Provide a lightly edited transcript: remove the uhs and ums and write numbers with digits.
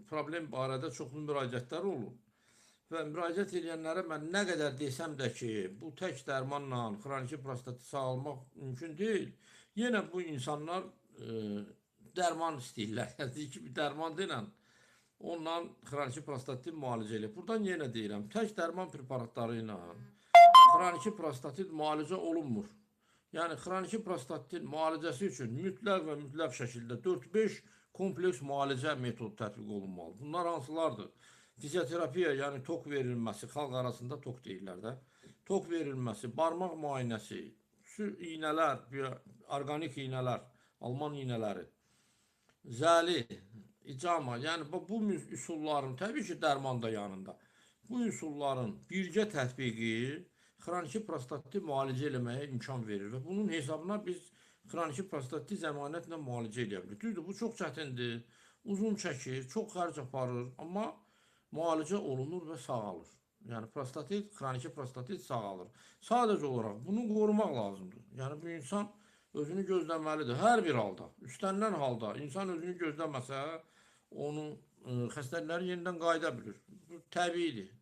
problem barədə çoxlu müraciətlər olur. Və müraciət edənlərə mən nə qədər desəm də ki, bu tək dərmanla xroniki prostatı sağalmaq mümkün deyil. Yenə bu insanlar dərman istəyirlər. Yəni deyir ki, bir dərman deyilən onunla xroniki prostatit müalicə elə. Buradan yenə deyirəm, tək dərman preparatları ilə xroniki prostatit müalicə olunmur. Yəni xroniki prostatin müalicəsi üçün mütləq şəkildə 4-5 kompleks müalicə metodu tətbiq olunmalı. Bunlar hansılardır? Fizioterapiya, yəni tok verilməsi, xalq arasında tok deyirlər də. Tok verilməsi, barmaq müayinəsi, iynələr, orqanik iynələr, alman iynələri, zəli, icama, yəni bu üsulların, təbii ki, dərman da yanında. Bu üsulların birgə tətbiqi xroniki prostatiti müalicə eləməyə imkan verir və bunun hesabına biz xroniki prostatiti zəmanətlə müalicə eləyə bilirik. Düzdür, bu çox çətindir, uzun çəkir, çox xərc aparır, amma müalicə olunur və sağalır. Yəni prostatit, xroniki prostatit sağalır. Sadəcə olaraq bunu qorumaq lazımdır. Yəni bu insan özünü gözləməlidir. Hər bir halda, üstənlən halda insan özünü gözləməsə, onu xəstəlikləri yenidən qayıda bilir. Bu təbiidir.